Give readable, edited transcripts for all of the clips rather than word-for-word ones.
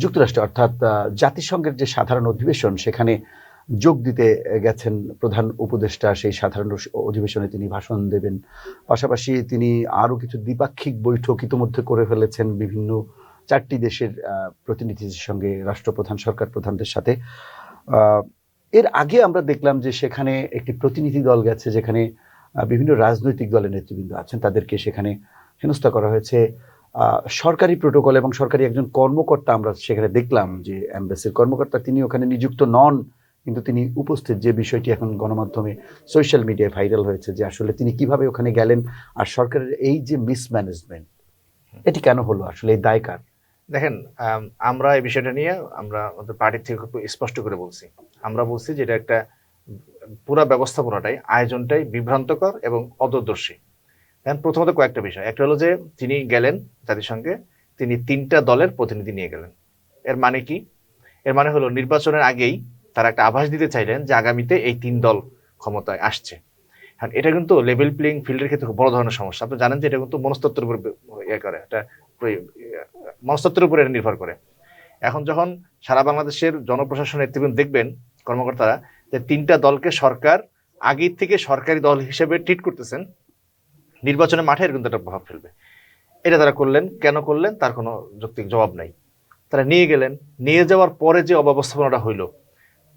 যুক্তরাষ্ট্রে অর্থাৎ জাতিসংঘের যে সাধারণ অধিবেশন সেখানে যোগ দিতে গেছেন প্রধান উপদেষ্টা। সেই সাধারণ অধিবেশনে তিনি ভাষণ দেবেন। পাশাপাশি তিনি আরো কিছু দ্বিপাক্ষিক বৈঠক ইতিমধ্যে করে ফেলেছেন বিভিন্ন 4টি দেশের প্রতিনিধিদের সঙ্গে, রাষ্ট্রপ্রধান, সরকার প্রধানদের সাথে। এর আগে আমরা দেখলাম যে সেখানে একটি প্রতিনিধি দল গেছে যেখানে বিভিন্ন রাজনৈতিক দলের নেতৃবৃন্দ আছেন, তাদেরকে সেখানে হেনস্থা করা হয়েছে। সরকারি প্রোটোকল এবং সরকারি একজন কর্মকর্তা আমরা সেখানে দেখলাম যে এমবাসির কর্মকর্তা, তিনি ওখানে নিযুক্ত নন, কিন্তু তিনি উপস্থিত। যে বিষয়টি এখন গণমাধ্যমে সোশ্যাল মিডিয়ায় ভাইরাল হয়েছে যে আসলে তিনি কিভাবে ওখানে গেলেন, আর সরকারের এই যে মিসম্যানেজমেন্ট, এটি কেন হলো, আসলে এই দায় কার? দেখেন, আমরা এই বিষয়টা নিয়ে আমরা আমাদের পার্টির থেকে খুব স্পষ্ট করে বলছি। আমরা বলছি যে এটা একটা পুরো ব্যবস্থাপনাটাই, আয়োজনটাই বিভ্রান্তকর এবং অদূরদর্শী। প্রথমত কয়েকটা বিষয়। একটা হলো যে তিনি গেলেন জাতিসংঘে, তিনি 3টা দলের প্রতিনিধি নিয়ে গেলেন। এর মানে কি? এর মানে হলো নির্বাচনের আগেই তারা একটা আভাস দিতে চাইলেন যে আগামীতে এই 3 দল ক্ষমতায় আসছে। এটা কিন্তু লেভেল প্লেইং ফিল্ডের ক্ষেত্রে খুব বড় ধরনের সমস্যা। আপনি জানেন যে এটা কিন্তু মনস্তত্ত্বের উপর মনস্তত্ত্বের উপরে নির্ভর করে। এখন যখন সারা বাংলাদেশের জনপ্রশাসন নেতৃবৃন্দ দেখবেন, কর্মকর্তারা, যে 3টা দলকে সরকার আগের থেকে সরকারি দল হিসেবে ট্রিট করতেছেন, নির্বাচনের মাঠে এর কিন্তু একটা প্রভাব ফেলবে। এটা তারা করলেন, কেন করলেন তার কোনো যৌক্তিক জবাব নাই। তারা নিয়ে গেলেন, নিয়ে যাওয়ার পরে যে অব্যবস্থাপনাটা হইল,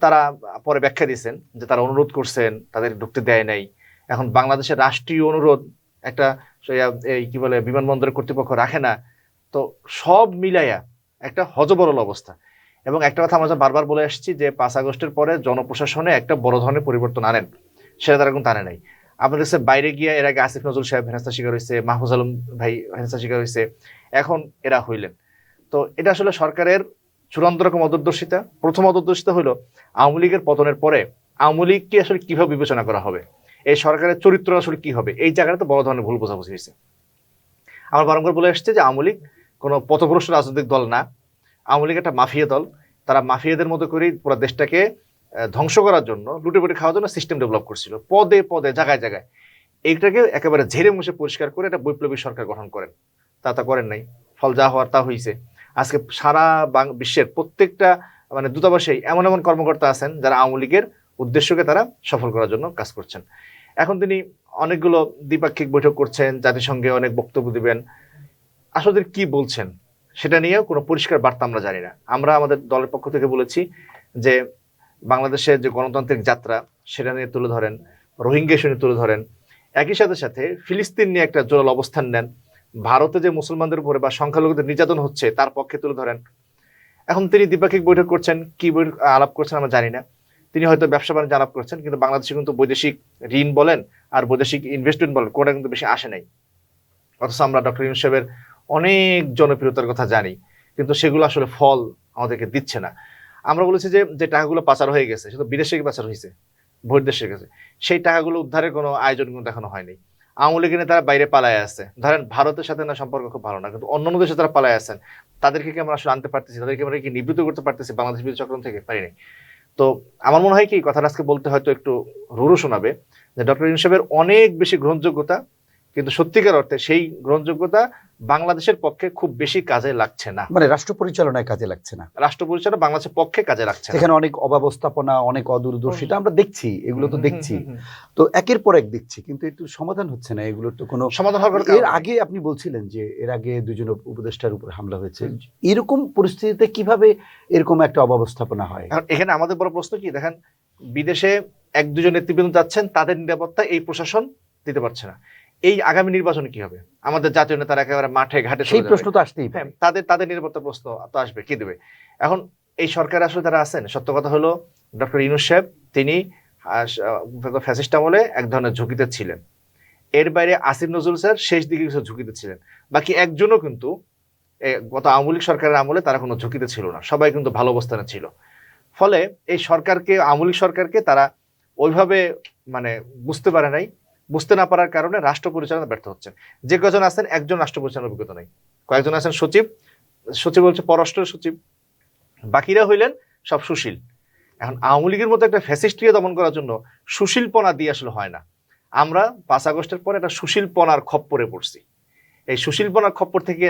তারা পরে ব্যাখ্যা দিয়েছেন যে তারা অনুরোধ করছেন, তাদের ঢুকতে দেয় নাই। এখন বাংলাদেশের রাষ্ট্রীয় অনুরোধ একটা কি বলে বিমানবন্দরের কর্তৃপক্ষ রাখে না। তো সব মিলাইয়া একটা হযবরল অবস্থা। এবং একটা কথা আমরা বারবার বলে আসছি যে 5 আগস্টের পরে জনপ্রশাসনে একটা বড় ধরনের পরিবর্তন আনেন, সেটা তারা কিন্তু আনে নাই। আপনাদের কাছে বাইরে গিয়ে এর আগে আসিফ নজরুল সাহেব হেনস্থার শিকার হয়েছে, মাহফুজ আলম ভাই হেনস্থার শিকার হয়েছে, এখন এরা হইলেন। তো এটা আসলে সরকারের চূড়ান্ত রকম অদূরদর্শিতা। প্রথম অদূরদর্শিতা হলো আওয়ামী লীগের পতনের পরে আওয়ামী লীগকে আসলে কিভাবে বিবেচনা করা হবে, এই সরকারের চরিত্র আসলে কি হবে, এই জায়গাটা তো বড় ধরনের ভুল বোঝাবুঝি হয়েছে। আমার বারংবার বলে আসছে যে আওয়ামী লীগ কোনো পথভ্রষ্ট রাজনৈতিক দল না, আওয়ামী লীগ একটা মাফিয়া দল। তারা মাফিয়াদের মতো করেই পুরো দেশটাকে ধ্বংস করার জন্য, লুটেপুটে খাওয়ার জন্য সিস্টেম ডেভেলপ করছিল, পদে পদে জায়গায় জায়গায়। এইটাকে একেবারে ঝেড়ে মুছে পরিষ্কার করে একটা বৈপ্লবী সরকার গঠন করেন। তা করেন নাই। ফল যা হওয়ার তা হয়েছে। আজকে সারা বিশ্বের প্রত্যেকটা দূতাবাসেই এমন এমন কর্মকর্তা আছেন যারা আওয়ামী লীগের উদ্দেশ্যকে তারা সফল করার জন্য কাজ করছেন। এখন তিনি অনেকগুলো দ্বিপাক্ষিক বৈঠক করছেন, জাতিসংঘে অনেক বক্তব্য দিবেন। আসলে কি বলছেন সেটা নিয়েও কোনো পরিষ্কার বার্তা আমরা জানি না। আমরা আমাদের দলের পক্ষ থেকে বলেছি যে বাংলাদেশের যে গণতান্ত্রিক যাত্রা সেটা নিয়ে তুলে ধরেন, রোহিঙ্গা ইস্যু নিয়ে তুলে ধরেন, একই সাথে সাথে ফিলিস্তিন নিয়ে একটা জোরালো অবস্থান নেন, ভারতে যে মুসলমানদের উপরে বা সংখ্যালঘুদের নির্যাতন হচ্ছে তার পক্ষে তুলে ধরেন। এখন তিনি দ্বিপাক্ষিক বৈঠক করছেন, কি আলাপ করছেন আমরা জানি না। তিনি হয়তো ব্যবসা বাণিজ্য আলাপ করছেন, কিন্তু বাংলাদেশে কিন্তু বৈদেশিক ঋণ বলেন আর বৈদেশিক ইনভেস্টমেন্ট বলেন, কোনটা কিন্তু বেশি আসে নাই। অথচ আমরা ডক্টর ইউনূস সাহেবের অনেক জনপ্রিয়তার কথা জানি, কিন্তু সেগুলো আসলে ফল আমাদেরকে দিচ্ছে না। আমরা বলেছি যে টাকাগুলো পাচার হয়ে গেছে, সেটা বিদেশে পাচার হয়েছে, বহির্দেশের কাছে, সেই টাকাগুলো উদ্ধারের কোনো আয়োজন কিন্তু এখনো হয়নি। আওয়ামী লীগের নেতারা বাইরে পালায় আছে, ধরেন ভারতের সাথে না সম্পর্ক খুব ভালো না, কিন্তু অন্যান্য দেশে তারা পালায় আছেন, তাদেরকে কি আমরা আসলে আনতে পারতেছি, তাদেরকে আমরা কি নিবৃত্ত করতে পারতেছি বাংলাদেশ বিরোধী চক্রান্ত থেকে? পারিনি। তো আমার মনে হয় কি, কথাটা আজকে বলতে হয়তো একটু রুরু শোনাবে, যে ডক্টর ইউনূস সাহেবের অনেক বেশি গ্রহণযোগ্যতা, কিন্তু সত্যিকার অর্থে সেই গ্রহণযোগ্যতা বাংলাদেশের পক্ষে খুব বেশি কাজে লাগছে না। মানে রাষ্ট্র পরিচালনায় কাজে লাগছে না, রাষ্ট্র পরিচালনা বাংলাদেশের পক্ষে কাজে লাগছে না। এখানে অনেক অব্যবস্থাপনা, অনেক অদূরদর্শিতা আমরা দেখছি, এগুলো তো দেখছি, তো একের পর এক দেখছি, কিন্তু একটু সমাধান হচ্ছে না, এগুলোর তো কোনো সমাধান হওয়ার। এর আগে আপনি বলছিলেন যে এর আগে 2জন উপদেষ্টার উপর হামলা হয়েছে, এরকম পরিস্থিতিতে কিভাবে এরকম একটা অব্যবস্থাপনা হয়? এখানে আমাদের বড় প্রশ্ন কি, দেখেন বিদেশে 1-2জন নেতৃবৃন্দ যাচ্ছেন, তাদের নিরাপত্তা এই প্রশাসন দিতে পারছে না। এই আগামী নির্বাচনে কি হবে? আমাদের জাতীয় নেতারা একেবারে মাঠে ঘাটে, সেই প্রশ্ন তো আসতেই, তাদের নিরাপত্তা প্রশ্ন তো আসবে, কি দেবে? এখন এই সরকার আসলে তারা আছেন, সত্য কথা হলো ডক্টর ইউনূস সাহেব তিনি ফ্যাসিস্ট আমলে এক ধরনের ঝুঁকিতে ছিলেন। এর বাইরে আসিফ নজরুল স্যার শেষ দিকে কিছু ঝুঁকিতে ছিলেন, বাকি একজনও কিন্তু গত আওয়ামী লীগ সরকারের আমলে তারা কোনো ঝুঁকিতে ছিল না, সবাই কিন্তু ভালো অবস্থানে ছিল। ফলে এই সরকারকে, আওয়ামী লীগ সরকারকে তারা ওইভাবে বুঝতে পারে নাই। বুঝতে না পারার কারণে রাষ্ট্র পরিচালনা ব্যর্থ হচ্ছেন। যে কজন আছেন, একজন রাষ্ট্র পরিচালনার অভিজ্ঞতা নেই, কয়েকজন আছেন সচিব হচ্ছে পররাষ্ট্র সচিব, বাকিরা হইলেন সব সুশীল। এখন আওয়ামী লীগের মতো একটা ফ্যাসিস্টকে দমন করার জন্য সুশীলপনা দিয়ে আসলে হয় না। আমরা 5 আগস্টের পরে একটা সুশীলপনার খপ্পরে পড়ছি। এই সুশীলপনার খপ্পর থেকে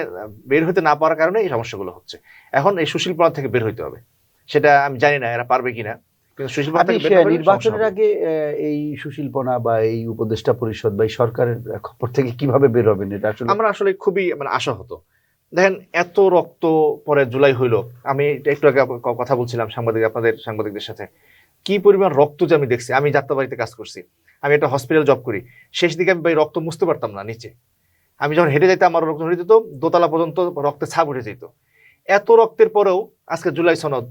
বের হতে না পারার কারণে এই সমস্যাগুলো হচ্ছে। এখন এই সুশীলপনা থেকে বের হইতে হবে, সেটা আমি জানি না এরা পারবে কিনা, কিন্তু সুশীলপনা থেকে বের হলে নির্বাচনের আগে এই সুশীলপনা বা এই উপদেষ্টা পরিষদ বা এই সরকারের খপ্পর থেকে কিভাবে বের হবেন, এটা আসলে আমরা আসলে খুবই মানে আশাহত। দেখেন এত রক্ত পরে জুলাই হইলো, আমি একটু আগে কথা বলছিলাম আপনাদের সাংবাদিকদের সাথে, কি পরিমাণ রক্ত যে আমি দেখছি। আমি যাত্রাবাড়িতে কাজ করছি, আমি একটা হসপিটাল জব করি, শেষ দিকে আমি ভাই রক্ত মুছতে পারতাম না নিচে, আমি যখন হেঁটে যাইতাম আমার রক্ত হয়ে যেত, দোতলা পর্যন্ত রক্তের ছাপ উঠে যেত। এত রক্তের পরেও আজকে জুলাই সনদ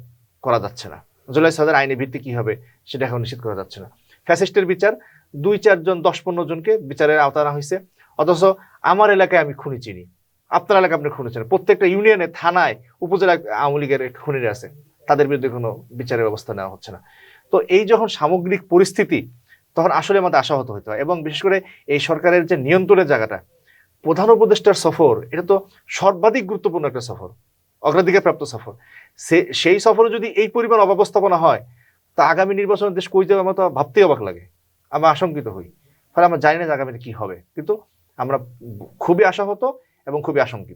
করা যাচ্ছে না। জুলাই সনদের আইনি ভিত্তি কি হবে সেটা এখন নিশ্চিত করা যাচ্ছে না। ফ্যাসিস্টের বিচার 2-4 জন 10-15 জনকে বিচারের আওতায় আনা হয়েছে, অথচ আমার এলাকায় আমি খুনি চিনি, আপনার এলাকায় আপনি খুনি চিনেন, প্রত্যেকটা ইউনিয়নে থানায় উপজেলা আওয়ামী লীগের খুনিরা আছে, তাদের বিরুদ্ধে কোনো বিচারের ব্যবস্থা নেওয়া হচ্ছে না। তো এই যখন সামগ্রিক পরিস্থিতি, তখন আসলে আমাদের আশাহত হতে হয়। এবং বিশেষ করে এই সরকারের যে নিয়ন্ত্রণের জায়গাটা, প্রধান উপদেষ্টার সফর, এটা তো সর্বাধিক গুরুত্বপূর্ণ একটা সফর, অগ্রাধিকার প্রাপ্ত সফর। সেই সফরে যদি এই পরিমাণ অব্যবস্থাপনা হয়, তা আগামী নির্বাচনের দেশ কই যাবে আমার তো ভাবতেই অবাক লাগে, আমরা আশঙ্কিত হই। ফলে আমরা জানি না যে আগামীতে কি হবে, কিন্তু আমরা খুবই আশাহত এবং খুবই আশঙ্কিত।